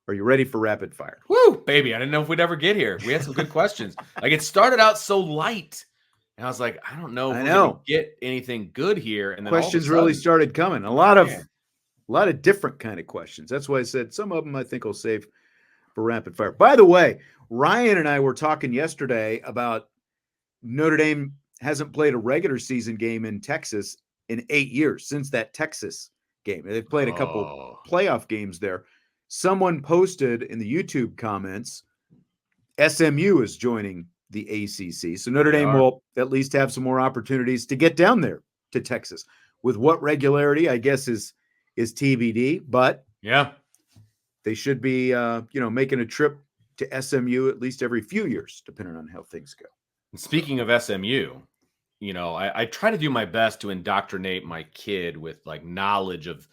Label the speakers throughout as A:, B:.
A: Are you ready for rapid fire?
B: Woo, baby. I didn't know if we'd ever get here. We had some good questions. Like, it started out so light. And I was like, I don't know if we're going to get anything good here. And then
A: questions
B: all of a
A: really
B: sudden,
A: started coming. A lot of different kind of questions. That's why I said some of them I think I'll save for rapid fire. By the way, Ryan and I were talking yesterday about Notre Dame hasn't played a regular season game in Texas in 8 years since that Texas game. They've played a couple playoff games there. Someone posted in the YouTube comments, SMU is joining the ACC. So Notre Dame will at least have some more opportunities to get down there to Texas. With what regularity, I guess, is TBD. But
B: yeah,
A: they should be, making a trip to SMU at least every few years, depending on how things go.
B: And speaking of SMU, I try to do my best to indoctrinate my kid with like knowledge of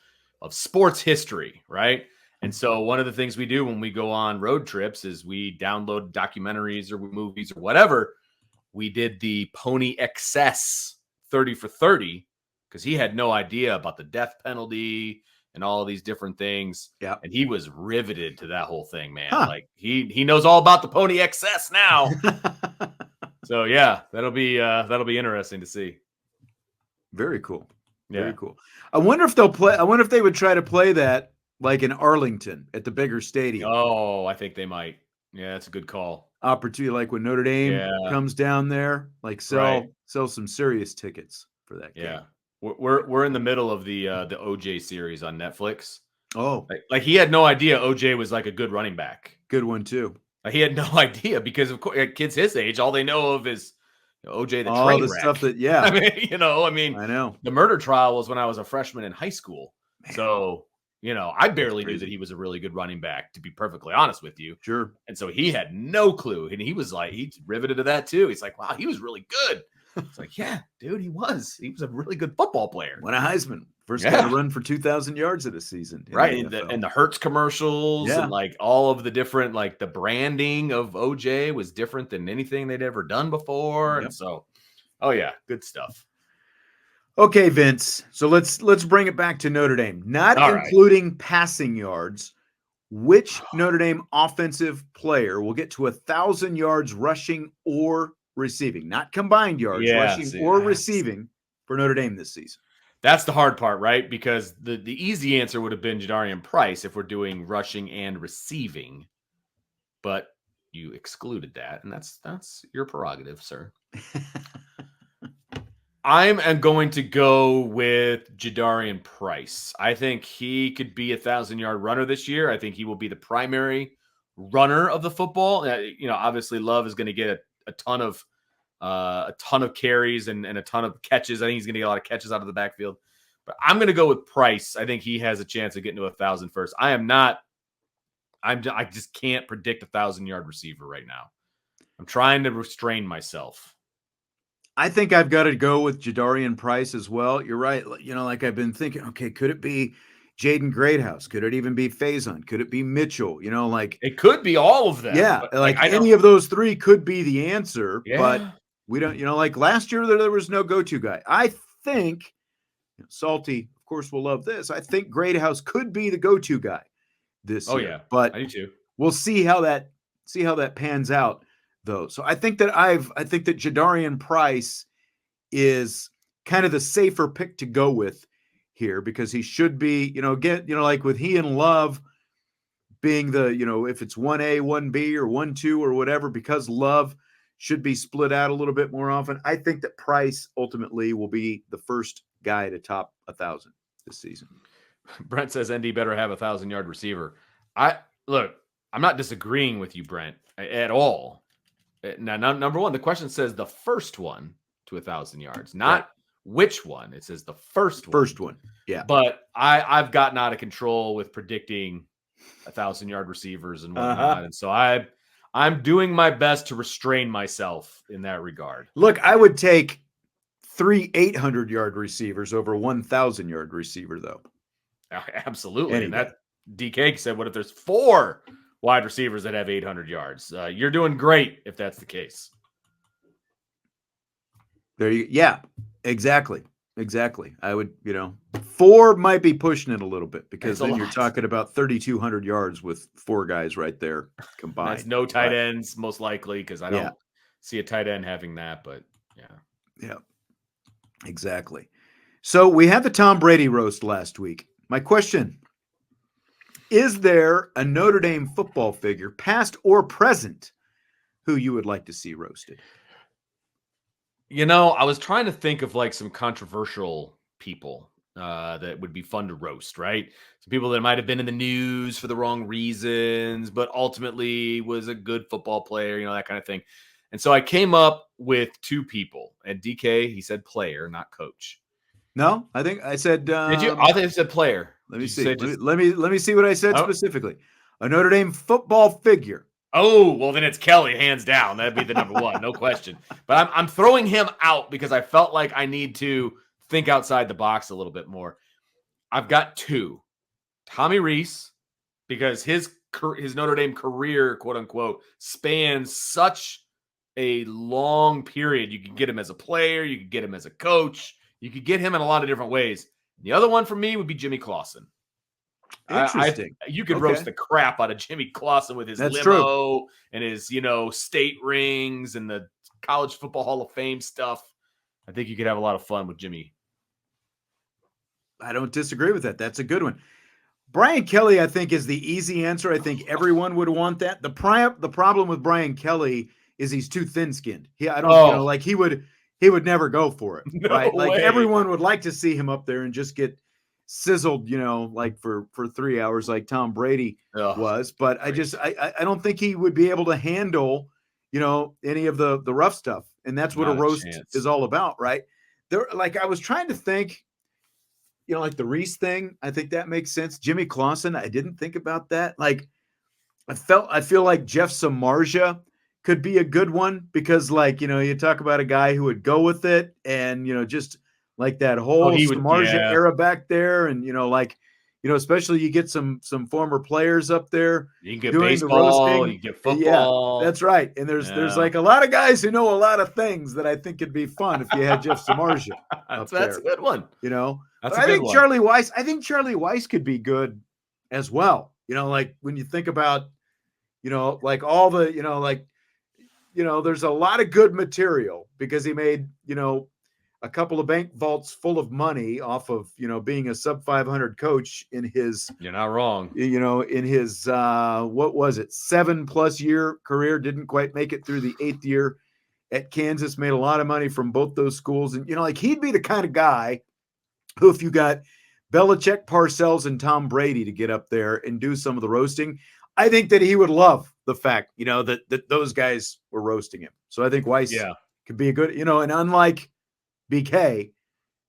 B: sports history, right? And so one of the things we do when we go on road trips is we download documentaries or movies or whatever. We did the Pony Excess 30 for 30 because he had no idea about the death penalty and all of these different things.
A: Yeah.
B: And he was riveted to that whole thing, man. Like he knows all about the Pony Excess now. So yeah, that'll be interesting to see.
A: Very cool.
B: Yeah.
A: Very cool. I wonder if they would try to play that like in Arlington at the bigger stadium.
B: Oh, I think they might. Yeah, that's a good call.
A: Opportunity, like when Notre Dame comes down there, like sell some serious tickets for that game.
B: Yeah. We're in the middle of the OJ series on Netflix.
A: Oh.
B: Like he had no idea OJ was like a good running back.
A: Good one too.
B: He had no idea because of course kids his age, all they know of is OJ the train wreck.
A: Stuff that
B: I know. The murder trial was when I was a freshman in high school. Man. So, I barely knew that he was a really good running back, to be perfectly honest with you.
A: Sure.
B: And so he had no clue. And he was like, he's riveted to that too. He's like, wow, he was really good. It's like, yeah, dude, he was a really good football player.
A: Won a Heisman. First guy to run for 2,000 yards of a season.
B: Right. And the Hertz commercials and like all of the different, like the branding of OJ was different than anything they'd ever done before. Yep. And so, good stuff.
A: Okay, Vince. So let's bring it back to Notre Dame. Not including passing yards. Which Notre Dame offensive player will get to 1,000 yards rushing or receiving? Not combined yards, rushing or receiving for Notre Dame this season.
B: That's the hard part, right? Because the easy answer would have been Jadarian Price if we're doing rushing and receiving. But you excluded that, and that's your prerogative, sir. I'm going to go with Jadarian Price. I think he could be 1,000-yard runner this year. I think he will be the primary runner of the football. Obviously Love is going to get a ton of carries and a ton of catches. I think he's going to get a lot of catches out of the backfield. But I'm going to go with Price. I think he has a chance of getting to 1,000 first. I just can't predict 1,000-yard receiver right now. I'm trying to restrain myself.
A: I think I've got to go with Jadarian Price as well. You're right. Like I've been thinking, okay, could it be Jaden Greathouse? Could it even be Faison? Could it be Mitchell?
B: It could be all of them.
A: Yeah, like any of those three could be the answer. Yeah. But we don't, like last year there was no go-to guy. I think Salty, of course, will love this. I think Greathouse could be the go-to guy this year.
B: Yeah,
A: but
B: I do too.
A: We'll see how that pans out. Though. So I think that Jadarian Price is kind of the safer pick to go with here because he should be, like with he and Love being the, if it's 1A, 1B or 1-2 or whatever, because Love should be split out a little bit more often. I think that Price ultimately will be the first guy to top 1,000 this season.
B: Brent says ND better have 1,000-yard receiver. I'm not disagreeing with you, Brent, at all. Now, number one, the question says the first one to 1,000 yards, not which one. It says the first one.
A: First one, yeah.
B: But I've gotten out of control with predicting 1,000-yard receivers and whatnot, and so I'm doing my best to restrain myself in that regard.
A: Look, I would take 3 800-yard receivers over 1,000-yard receiver, though.
B: Absolutely, and that DK said, "What if there's 4 wide receivers that have 800 yards?" You're doing great if that's the case.
A: Yeah, exactly. exactly. I would, 4 might be pushing it a little bit because
B: It's a
A: then you're
B: lot.
A: talking about 3,200 yards with 4 guys right there
B: That's
A: combined.
B: no tight
A: But
B: ends, most likely, because I
A: yeah,
B: don't see a tight end having that. But yeah,
A: yeah, exactly. So we had the Tom Brady roast last week. My question: is there a Notre Dame football figure, past or present, who you would like to see roasted?
B: I was trying to think of like some controversial people that would be fun to roast, right? Some people that might have been in the news for the wrong reasons, but ultimately was a good football player, that kind of thing. And so I came up with 2 people. And DK, he said player, not coach.
A: No, I think I said.
B: Did you? I think you said player.
A: Let me
B: Did you
A: see.
B: say
A: Let me
B: just?
A: let me see what I said
B: Oh,
A: specifically. A Notre Dame football figure.
B: oh, well then it's Kelly, hands down. That'd be the number 1, no question. But I'm throwing him out because I felt like I need to think outside the box a little bit more. I've got 2. Tommy Rees, because his Notre Dame career, quote unquote, spans such a long period. You could get him as a player, you could get him as a coach, you could get him in a lot of different ways. The other one for me would be Jimmy Clausen.
A: Interesting.
B: You could roast
A: Okay,
B: the crap out of Jimmy Clausen with his
A: that's true.
B: limo and his state rings and the College Football Hall of Fame stuff. I think you could have a lot of fun with Jimmy.
A: I don't disagree with that. That's a good one. Brian Kelly, I think, is the easy answer. I think everyone would want that. The problem with Brian Kelly is he's too thin-skinned. I don't,
B: Oh,
A: like he would never go for it,
B: no
A: right? Like
B: way.
A: everyone would like to see him up there and just get sizzled, like for 3 hours, like Tom Brady
B: Oh,
A: was. But
B: great.
A: I don't think he would be able to handle, any of the rough stuff, and that's what a
B: Not a
A: roast is
B: chance.
A: all about, right? There, like I was trying to think, like the Reese thing, I think that makes sense. Jimmy Clausen, I didn't think about that. Like I feel like Jeff Samardzija could be a good one because, like, you talk about a guy who would go with it, and just like that
B: Oh,
A: whole
B: he would,
A: Samardzija
B: yeah.
A: era back there, and like, especially you get some former players up there
B: You can get
A: doing the
B: baseball,
A: roasting.
B: you can get
A: Yeah,
B: football.
A: that's right. And there's
B: Yeah.
A: like a lot of guys who know a lot of things that I think could be fun if you had Jeff Samardzija up
B: That's a
A: there,
B: good one.
A: you know.
B: That's
A: But
B: a
A: I
B: good
A: think
B: one.
A: Charlie Weiss could be good as well. Like when you think about, like all the, like, there's a lot of good material because he made, a couple of bank vaults full of money off of, being a sub 500 coach in his,
B: You're not wrong.
A: what was it, 7+ year career, didn't quite make it through the 8th year at Kansas, made a lot of money from both those schools. And, like he'd be the kind of guy who, if you got Belichick, Parcells, and Tom Brady to get up there and do some of the roasting, I think that he would love the fact, that those guys were roasting him. So I think Weiss
B: Yeah.
A: could be a good, and unlike BK,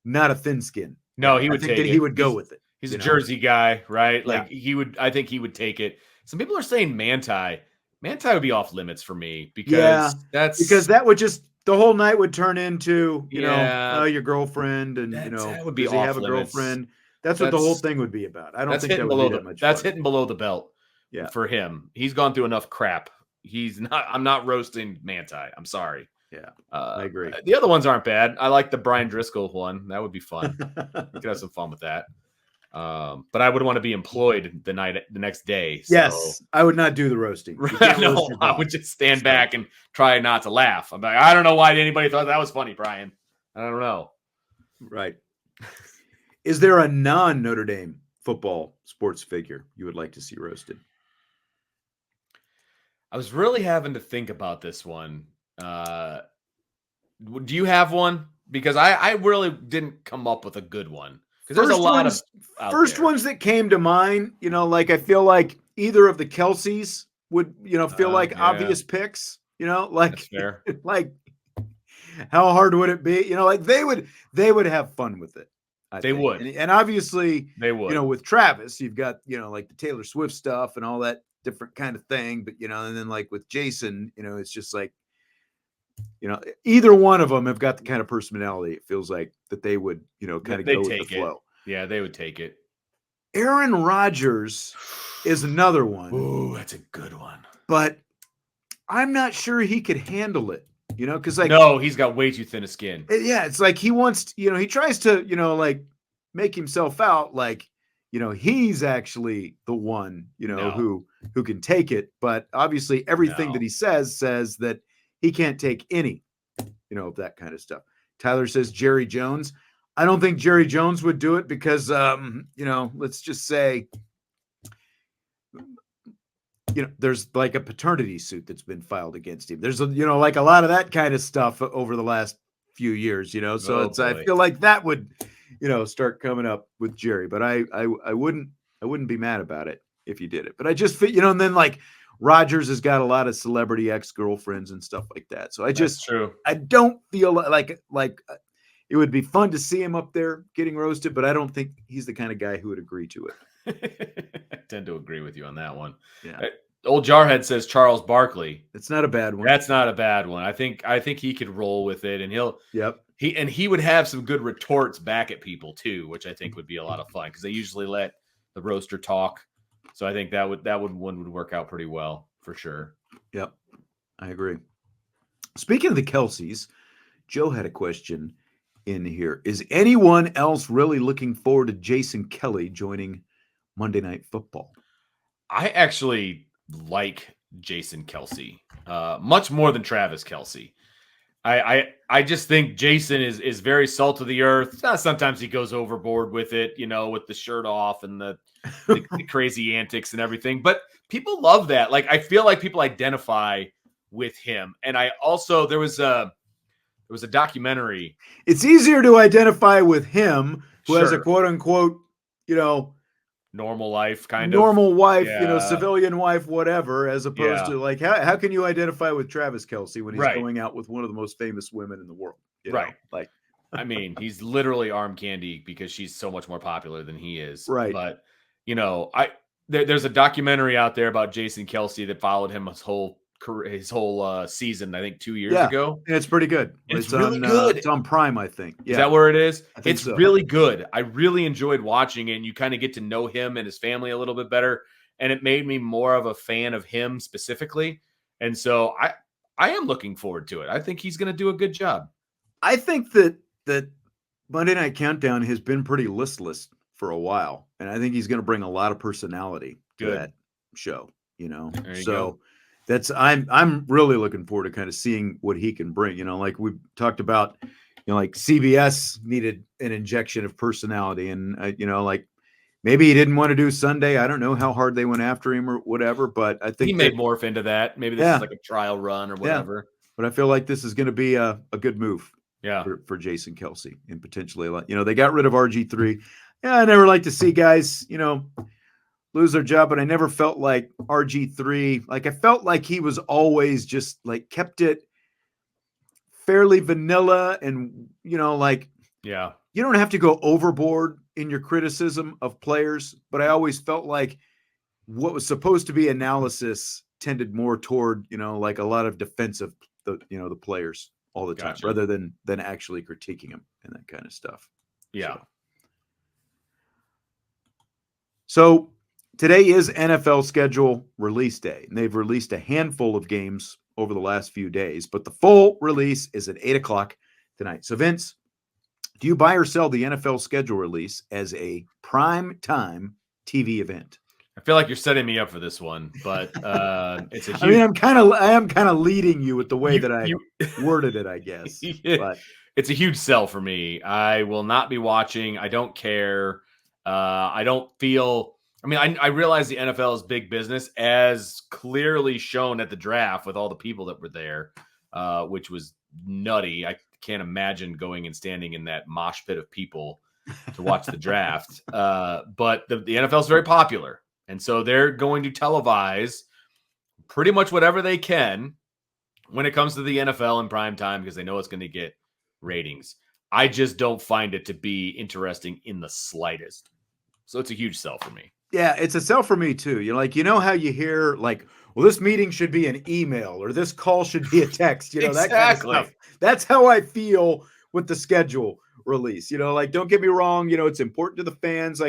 A: not a thin skin
B: No,
A: guy.
B: he
A: I
B: would
A: think that
B: take
A: he
B: it.
A: would go with it,
B: He's a Jersey guy, right?
A: Yeah.
B: Like I think he would take it. Some people are saying Manti. Manti would be off limits for me
A: Yeah.
B: because
A: Because
B: that's
A: that would just, the whole night would turn into,
B: yeah,
A: oh, your girlfriend, and,
B: that would be
A: does he
B: off
A: have a
B: limits.
A: girlfriend? That's what the whole
B: That's
A: thing would be about. I don't
B: that's
A: think that
B: hitting
A: would be
B: below
A: that
B: the
A: much
B: that's
A: fun.
B: hitting below the belt
A: Yeah.
B: for him. He's gone through enough crap. I'm not roasting Manti. I'm sorry.
A: Yeah. I
B: Uh,
A: agree.
B: the other ones aren't bad. I like the Brian Driscoll one. That would be fun. We could have some fun with that. But I would want to be employed the next day. So
A: Yes, I would not do the roasting. You can't roast
B: no,
A: your
B: I would
A: boss.
B: just stand
A: So,
B: back and try not to laugh. I'm like, I don't know why anybody thought that was funny, Brian. I don't know.
A: right. Is there a non-Notre Dame football sports figure you would like to see roasted?
B: I was really having to think about this one. Do you have one? Because I really didn't come up with a good one. Because there's a
A: First
B: lot of
A: ones,
B: out
A: first
B: there.
A: ones that came to mind, like I feel like either of the Kelces would, feel like
B: Yeah,
A: obvious picks, like
B: that's fair.
A: like how hard would it be? Like they would have fun with it, I
B: They
A: think.
B: would.
A: And obviously,
B: They would.
A: with Travis, you've got, like the Taylor Swift stuff and all that different kind of thing. But, and then like with Jason, it's just like, either one of them have got the kind of personality, it feels like, that they would, kind of
B: They
A: go with the
B: take it.
A: flow.
B: Yeah, they would take it.
A: Aaron Rodgers is another one,
B: Ooh, that's a good one.
A: but I'm not sure he could handle it You know, because like
B: no, he's got way too thin a skin.
A: yeah, it's like he wants, he tries to, like make himself out like, he's actually the one,
B: No,
A: who can take it. But obviously everything that
B: no.
A: he says that he can't take any, of that kind of stuff. Tyler says Jerry Jones. I don't think Jerry Jones would do it because, let's just say, there's like a paternity suit that's been filed against him. There's like a lot of that kind of stuff over the last few years, so
B: Oh,
A: I
B: boy.
A: feel like that would, start coming up with Jerry, but I wouldn't be mad about it if you did it. But I just feel, and then like Rodgers has got a lot of celebrity ex-girlfriends and stuff like that. So
B: That's true.
A: I don't feel like it would be fun to see him up there getting roasted, but I don't think he's the kind of guy who would agree to it.
B: I tend to agree with you on that one.
A: Yeah.
B: Old Jarhead says Charles Barkley.
A: It's not a bad one.
B: That's not a bad one. I think he could roll with it, and he would have some good retorts back at people too, which I think would be a lot of fun because they usually let the roaster talk. So I think that one would work out pretty well for sure.
A: Yep, I agree. Speaking of the Kelces, Joe had a question in here. Is anyone else really looking forward to Jason Kelce joining Monday Night Football?
B: I actually like Jason Kelce much more than Travis Kelce. I just think Jason is very salt of the earth. Sometimes he goes overboard with it, with the shirt off and the crazy antics and everything. But people love that. Like, I feel like people identify with him. And I also there was a documentary.
A: It's easier to identify with him who has a
B: Sure.
A: quote unquote,
B: normal life
A: normal wife,
B: Yeah.
A: civilian wife, whatever, as opposed
B: Yeah.
A: to like how can you identify with Travis Kelce when he's
B: Right.
A: going out with one of the most famous women in the world?
B: Right.
A: Like,
B: I mean, he's literally arm candy because she's so much more popular than he is.
A: Right.
B: But there's a documentary out there about Jason Kelce that followed him his whole season, I think 2 years ago.
A: And it's pretty good.
B: It's really good.
A: It's on Prime, I think.
B: Is that where it is? It's
A: so.
B: really good. I really enjoyed watching it, and you kind of get to know him and his family a little bit better. And it made me more of a fan of him specifically. And so I am looking forward to it. I think he's going to do a good job.
A: I think that Monday Night Countdown has been pretty listless for a while, and I think he's going to bring a lot of personality to that show.
B: There you
A: so
B: go.
A: that's I'm really looking forward to kind of seeing what he can bring. Like we talked about, like CBS needed an injection of personality, and like maybe he didn't want to do Sunday. I don't know how hard they went after him or whatever, but I think
B: he may morph into that. Maybe this is like a trial run or whatever.
A: But I feel like this is going to be a good move.
B: Yeah,
A: for Jason Kelce and potentially, they got rid of RG3. Yeah, I never like to see guys, lose their job, but I never felt like RG3. Like I felt like he was always just like kept it fairly vanilla, and you don't have to go overboard in your criticism of players. But I always felt like what was supposed to be analysis tended more toward like a lot of defensive the players all the time, rather than actually critiquing them and that kind of stuff.
B: Yeah.
A: So today is NFL schedule release day, and they've released a handful of games over the last few days, but the full release is at 8:00 tonight. So Vince, do you buy or sell the NFL schedule release as a prime time TV event?
B: I feel like you're setting me up for this one, but it's a huge.
A: I mean, I am kind of leading you with the way that I worded it, I guess. But
B: it's a huge sell for me. I will not be watching. I don't care. I don't feel. I mean, I realize the NFL is big business, as clearly shown at the draft with all the people that were there, which was nutty. I can't imagine going and standing in that mosh pit of people to watch the draft. But the NFL is very popular. And so they're going to televise pretty much whatever they can when it comes to the NFL in prime time because they know it's going to get ratings. I just don't find it to be interesting in the slightest. So it's a huge sell for me.
A: Yeah, it's a sell for me too. How you hear like, well, this meeting should be an email or this call should be a text,
B: Exactly.
A: That kind of stuff. That's how I feel with the schedule release. Don't get me wrong, it's important to the fans.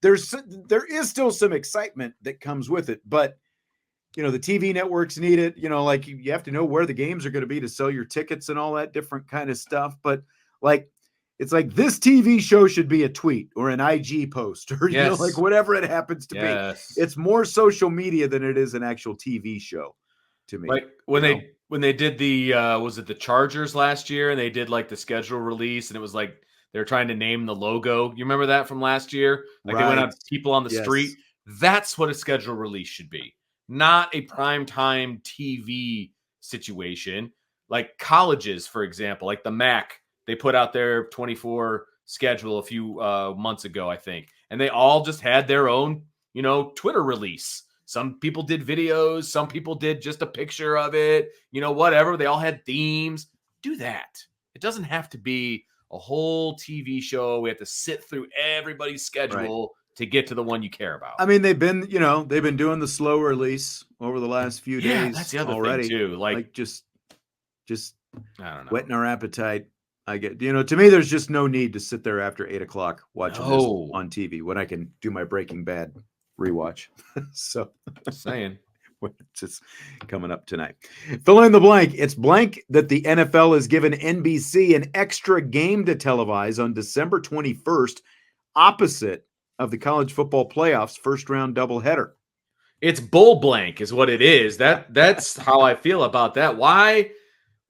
A: There is still some excitement that comes with it, but the TV networks need it. Like you have to know where the games are going to be to sell your tickets and all that different kind of stuff. But like, it's like this TV show should be a tweet or an IG post or,
B: Yes.
A: like whatever it happens to be. It's more social media than it is an actual TV show to me.
B: Like when they did the was it the Chargers last year, and they did like the schedule release, and it was like they were trying to name the logo. You remember that from last year? Like they went on people on the street. That's what a schedule release should be, not a primetime TV situation. Like colleges, for example, like the MAC, they put out their 24 schedule a few months ago, I think, and they all just had their own, Twitter release. Some people did videos. Some people did just a picture of it, whatever. They all had themes. Do that. It doesn't have to be a whole TV show. We have to sit through everybody's schedule to get to the one you care about.
A: I mean, they've been doing the slow release over the last few days.
B: Yeah, that's the other thing too. Like
A: just
B: I don't know,
A: whetting our appetite. I get, to me, there's just no need to sit there after 8:00 watching this on TV when I can do my Breaking Bad rewatch. So
B: saying
A: it's coming up tonight. Fill in the blank. It's blank that the NFL has given NBC an extra game to televise on December 21st, opposite of the college football playoffs first round doubleheader.
B: It's bull blank is what it is. That's how I feel about that. Why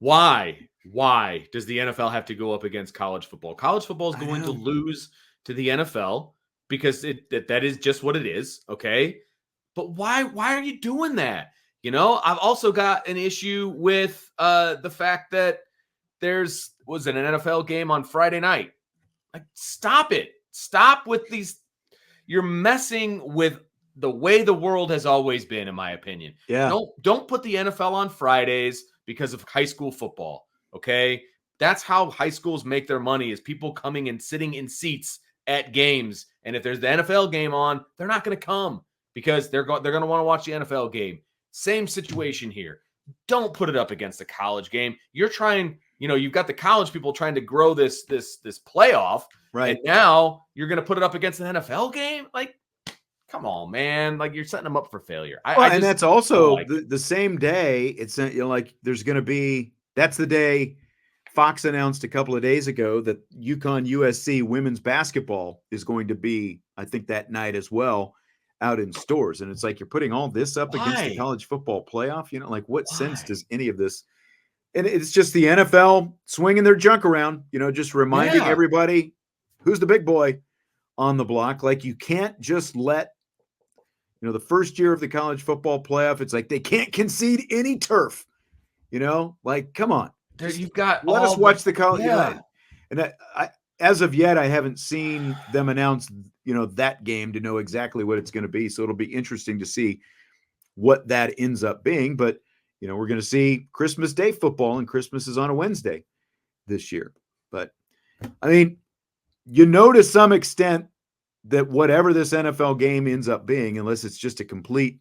B: does the NFL have to go up against college football? College football is going to lose to the NFL because that is just what it is, okay? But why are you doing that? I've also got an issue with the fact that was an NFL game on Friday night. Like, stop it. Stop with these. You're messing with the way the world has always been, in my opinion.
A: Yeah.
B: Don't put the NFL on Fridays because of high school football, okay? That's how high schools make their money, is people coming and sitting in seats at games. And if there's the NFL game on, they're not going to come because they're going to want to watch the NFL game. Same situation here. Don't put it up against the college game. You're trying, you've got the college people trying to grow this playoff,
A: right?
B: And now you're going to put it up against the NFL game? Like, come on, man. Like, you're setting them up for failure.
A: And that's also the same day. It's like there's going to be, that's the day Fox announced a couple of days ago that UConn USC women's basketball is going to be, I think, that night as well, out in stores. And it's like, you're putting all this up against the college football playoff. Like, what sense does any of this? And it's just the NFL swinging their junk around, just reminding everybody who's the big boy on the block. Like, you can't just let, the first year of the college football playoff, it's like they can't concede any turf, like, come on.
B: You've got
A: let us watch the college. And as of yet, I haven't seen them announce, that game to know exactly what it's going to be. So it'll be interesting to see what that ends up being. But, we're going to see Christmas Day football, and Christmas is on a Wednesday this year. But I mean, to some extent that whatever this NFL game ends up being, unless it's just a complete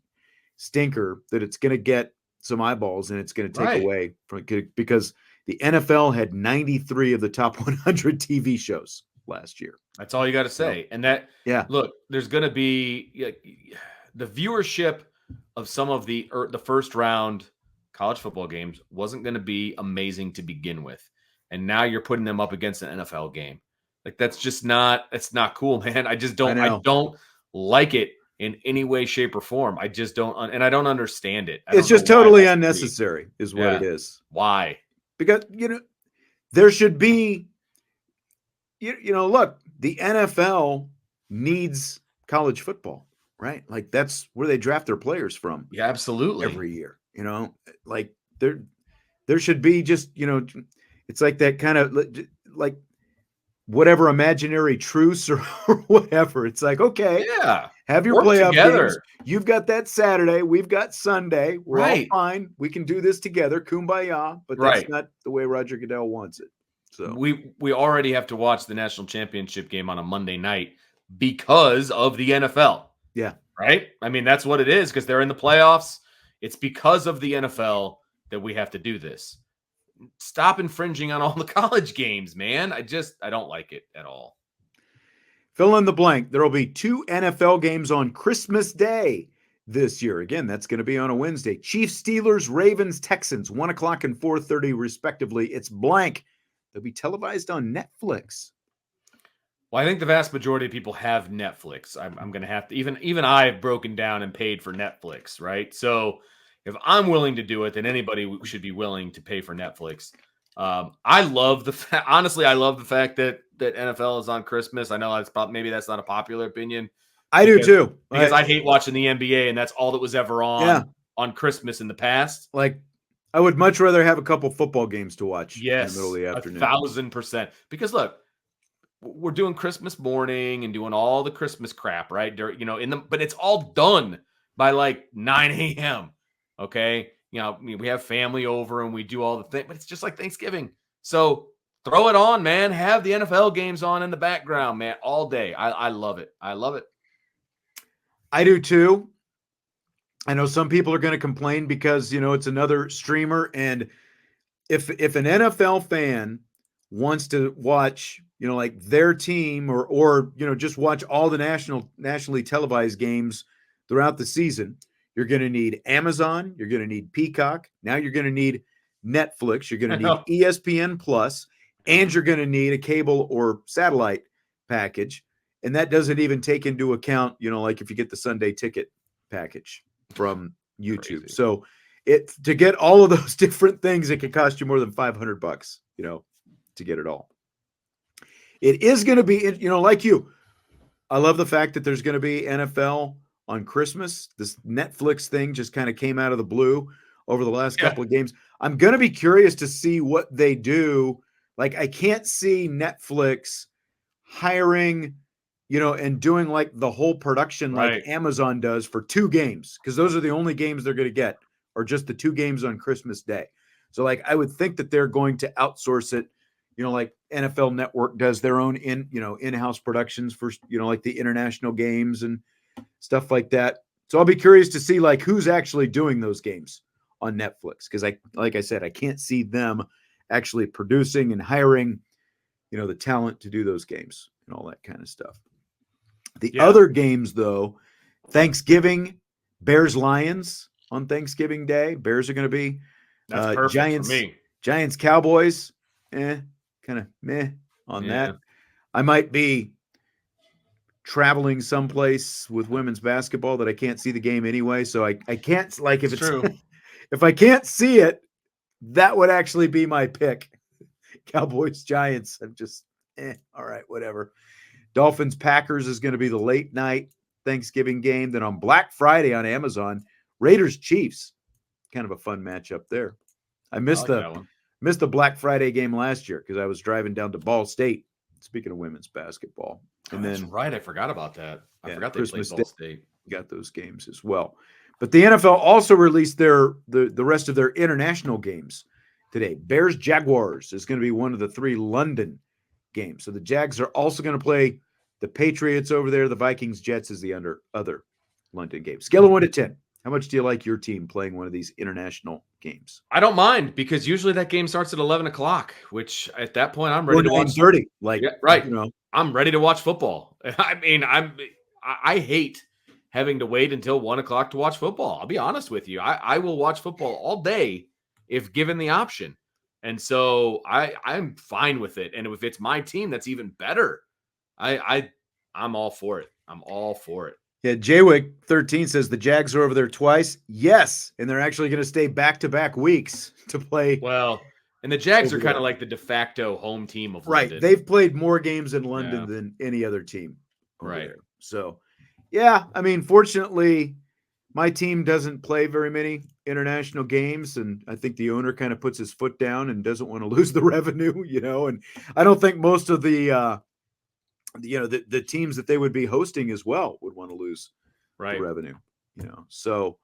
A: stinker, that it's going to get some eyeballs and it's going to take away from it, because the NFL had 93 of the top 100 TV shows last year.
B: That's all you got to say. And look, there's going to be the viewership of some of the first round college football games wasn't going to be amazing to begin with. And now you're putting them up against an NFL game. Like, that's not cool, man. I don't like it in any way, shape, or form. I just don't, and I don't understand it.
A: It's just totally unnecessary is what it is.
B: Why?
A: Because, there should be, look, the NFL needs college football, right? Like, that's where they draft their players from.
B: Yeah, absolutely.
A: Every year, like there should be just, it's like that kind of like whatever imaginary truce or whatever. It's like, okay, have your playoff games. You've got that Saturday. We've got Sunday. We're all fine. We can do this together. Kumbaya. But that's not the way Roger Goodell wants it. So
B: we already have to watch the national championship game on a Monday night because of the NFL.
A: Yeah.
B: Right? I mean, that's what it is, because they're in the playoffs. It's because of the NFL that we have to do this. Stop infringing on all the college games, man. I don't like it at all.
A: Fill in the blank. There will be 2 NFL games on Christmas Day. this year. Again, that's going to be on a Wednesday. Chiefs, Steelers, Ravens, Texans, 1 o'clock and 4:30 respectively. It's blank. They'll be televised on Netflix.
B: Well, I think the vast majority of people have Netflix. I'm going to have to, even I've broken down and paid for Netflix, right? So if I'm willing to do it, then anybody should be willing to pay for Netflix. I love honestly, I love the fact that NFL is on Christmas. I know maybe that's not a popular opinion.
A: I do too.
B: Because I hate watching the NBA, and that's all that was ever on Christmas in the past.
A: Like, I would much rather have a couple football games to watch in the middle of the afternoon.
B: 1,000%. Because look, we're doing Christmas morning and doing all the Christmas crap, right? But it's all done by like 9 a.m. Okay. We have family over and we do all the things, but it's just like Thanksgiving. So throw it on, man. Have the NFL games on in the background, man, all day. I love it. I love it.
A: I do too. I know some people are going to complain because, it's another streamer. And if an NFL fan wants to watch, like their team or just watch all the nationally televised games throughout the season, you're going to need Amazon, you're going to need Peacock, now you're going to need Netflix, you're going to need ESPN Plus, and you're going to need a cable or satellite package. And that doesn't even take into account, like if you get the Sunday ticket package from YouTube.
B: Crazy.
A: So to get all of those different things, it could cost you more than $500, to get it all. It is going to be, like you, I love the fact that there's going to be NFL on Christmas. This Netflix thing just kind of came out of the blue over the last couple of games. I'm going to be curious to see what they do. Like, I can't see Netflix hiring, and doing like the whole production like Amazon does for 2 games, because those are the only games they're going to get, or just the 2 games on Christmas Day. So like, I would think that they're going to outsource it, like NFL Network does their own in-house productions for, like the international games and stuff like that. So I'll be curious to see like who's actually doing those games on Netflix. Cause like I said, I can't see them actually producing and hiring, the talent to do those games and all that kind of stuff. The other games though, Thanksgiving, Bears, Lions on Thanksgiving Day. Bears are going to be
B: that's perfect
A: Giants,
B: for me.
A: Giants, Cowboys. Kind of meh on that. I might be traveling someplace with women's basketball that I can't see the game anyway. So I can't, like, if it's
B: true.
A: If I can't see it, that would actually be my pick. Cowboys, Giants. I'm just, all right, whatever. Dolphins, Packers is going to be the late night Thanksgiving game. Then on Black Friday on Amazon, Raiders, Chiefs. Kind of a fun matchup there. I missed the Black Friday game last year because I was driving down to Ball State. Speaking of women's basketball, and
B: that's right. I forgot about that. I forgot they
A: Christmas
B: played Ball State.
A: Got those games as well. But the NFL also released the rest of their international games today. Bears, Jaguars is going to be one of the 3 London games. So the Jags are also going to play the Patriots over there. The Vikings, Jets is the other London game. Scale of 1 to 10. How much do you like your team playing one of these international games?
B: I don't mind, because usually that game starts at 11 o'clock, which at that point I'm ready to watch.
A: 9:30,
B: I'm ready to watch football. I mean, I hate having to wait until 1 o'clock to watch football. I'll be honest with you. I will watch football all day if given the option. And so I'm fine with it. And if it's my team, that's even better. I'm all for it. I'm all for it.
A: Yeah, Jaywick 13 says the Jags are over there twice. Yes, and they're actually going to stay back-to-back weeks to play.
B: Well, and the Jags are kind of like the de facto home team of
A: London. Right, they've played more games in London than any other team.
B: Right.
A: There. So, yeah, I mean, fortunately, my team doesn't play very many international games, and I think the owner kind of puts his foot down and doesn't want to lose the revenue, and I don't think most of the the teams that they would be hosting as well would want to lose the revenue, So,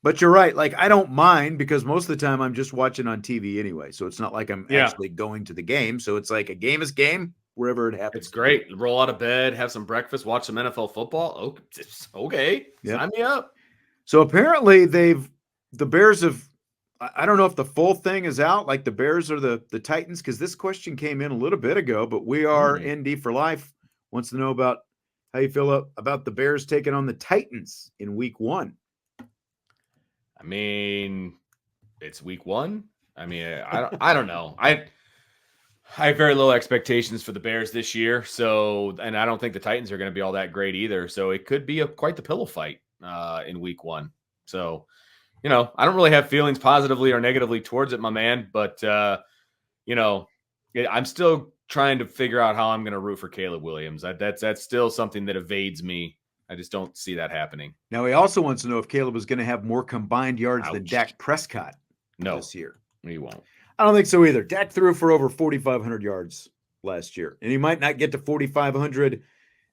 A: but you're right. Like, I don't mind, because most of the time I'm just watching on TV anyway. So it's not like I'm actually going to the game. So it's like a game is game wherever it happens.
B: It's great. Roll out of bed, have some breakfast, watch some NFL football. Okay. Sign me up.
A: So apparently the Bears have, I don't know if the full thing is out, like the Bears or the Titans, because this question came in a little bit ago, but we are ND for Life wants to know about How you feel about the Bears taking on the Titans in week 1?
B: I mean, it's week 1. I mean, I don't know. I have very low expectations for the Bears this year. So, and I don't think the Titans are going to be all that great either. So it could be quite the pillow fight in week 1. So, I don't really have feelings positively or negatively towards it, my man. But, I'm still trying to figure out how I'm going to root for Caleb Williams. That's still something that evades me. I just don't see that happening.
A: Now, he also wants to know if Caleb is going to have more combined yards than
B: Ouch.
A: Dak Prescott
B: No,
A: this year.
B: he won't.
A: I don't think so either. Dak threw for over 4,500 yards last year, and he might not get to 4,500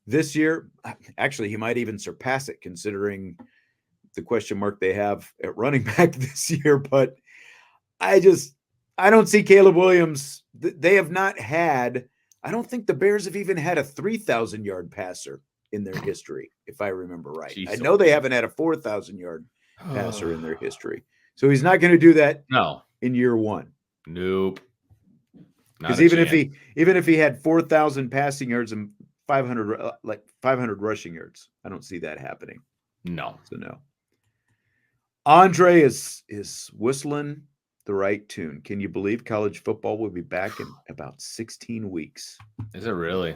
A: this year. Actually, he might even surpass it considering the question mark they have at running back this year. But I don't see Caleb Williams. They have not had, I don't think the Bears have even had a 3,000-yard passer in their history, if I remember right.
B: Jeez,
A: I know they haven't had a 4,000-yard passer in their history. So he's not going to do that in year 1.
B: Nope.
A: Because even if he had 4,000 passing yards and 500 rushing yards, I don't see that happening.
B: No.
A: So no. Andre is whistling the right tune. Can you believe college football will be back in about 16 weeks?
B: Is it really?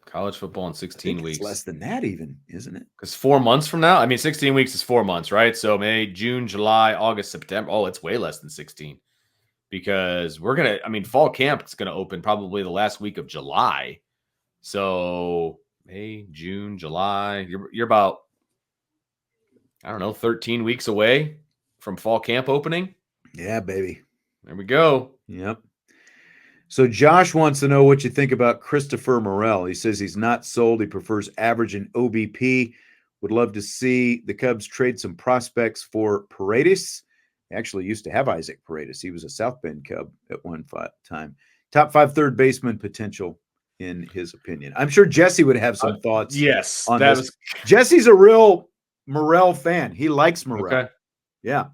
B: College football in 16 weeks.
A: It's less than that even, isn't it?
B: Because 4 months from now, 16 weeks is 4 months, right? So May, June, July, August, September. Oh, it's way less than 16. Because fall camp is going to open probably the last week of July. So May, June, July, you're about, 13 weeks away from fall camp opening.
A: Yeah, baby.
B: There we go.
A: Yep. So Josh wants to know what you think about Christopher Morel. He says he's not sold. He prefers average and OBP. Would love to see the Cubs trade some prospects for Paredes. They actually used to have Isaac Paredes. He was a South Bend Cub at one time. Top 5 third baseman potential, in his opinion. I'm sure Jesse would have some thoughts.
B: Yes,
A: on this. Jesse's a real Morel fan. He likes Morel. Okay. Yeah.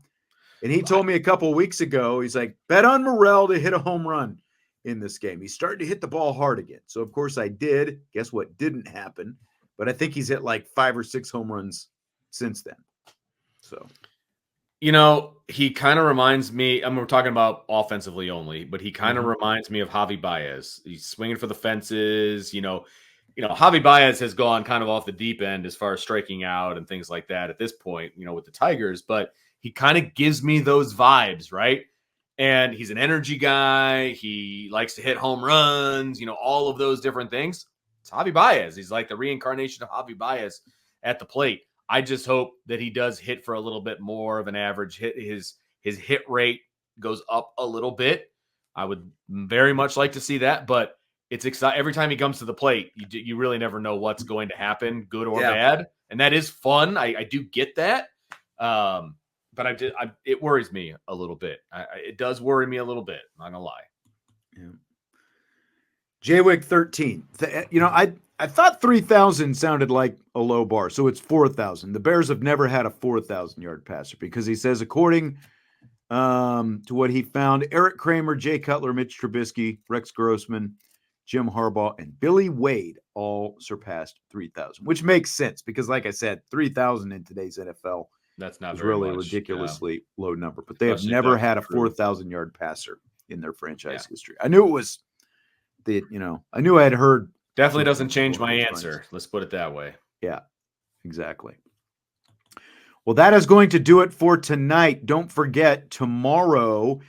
A: And he told me a couple of weeks ago, he's like, bet on Morel to hit a home run in this game. He's starting to hit the ball hard again. So, of course, I did. Guess what didn't happen? But I think he's hit like 5 or 6 home runs since then. So,
B: he kind of reminds me, we're talking about offensively only, but he kind of reminds me of Javi Baez. He's swinging for the fences. Javi Baez has gone kind of off the deep end as far as striking out and things like that at this point, with the Tigers, but he kind of gives me those vibes, right? And he's an energy guy. He likes to hit home runs, all of those different things. It's Javi Baez. He's like the reincarnation of Javi Baez at the plate. I just hope that he does hit for a little bit more of an average hit. His hit rate goes up a little bit. I would very much like to see that, but it's exciting. Every time he comes to the plate, you really never know what's going to happen, good or bad. And that is fun. I do get that. But it worries me a little bit. It does worry me a little bit. I'm not going to lie.
A: Yeah. JWick 13. I thought 3,000 sounded like a low bar, so it's 4,000. The Bears have never had a 4,000-yard passer because he says, according to what he found, Eric Kramer, Jay Cutler, Mitch Trubisky, Rex Grossman, Jim Harbaugh, and Billy Wade all surpassed 3,000, which makes sense because, like I said, 3,000 in today's NFL
B: that's not
A: is really
B: much.
A: a ridiculously low number. But they have never had a 4,000-yard passer in their franchise history. I knew it was I knew I had heard.
B: Definitely doesn't change my answer. Let's put it that way.
A: Yeah, exactly. Well, that is going to do it for tonight. Don't forget, tomorrow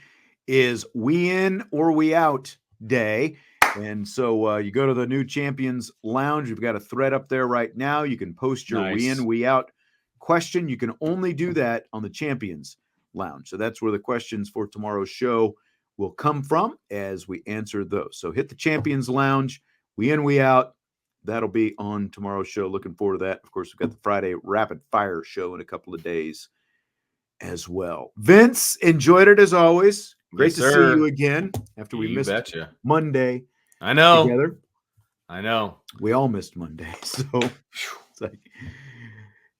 A: is we in or we out day. And so you go to the new Champions Lounge. We've got a thread up there right now. You can post your we in, we out question. You can only do that on the Champions Lounge. So that's where the questions for tomorrow's show will come from as we answer those. So hit the Champions Lounge. We in, we out. That'll be on tomorrow's show. Looking forward to that. Of course, we've got the Friday Rapid Fire show in a couple of days as well. Vince, enjoyed it as always. Great to see you again after we missed Monday.
B: I know.
A: Together.
B: I know.
A: We all missed Monday. So it's like,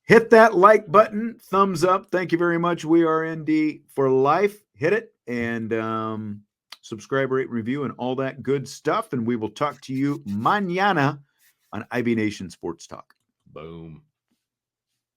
A: hit that like button, thumbs up. Thank you very much. We are ND for life. Hit it and subscribe, rate, review, and all that good stuff. And we will talk to you mañana on IB Nation Sports Talk.
B: Boom.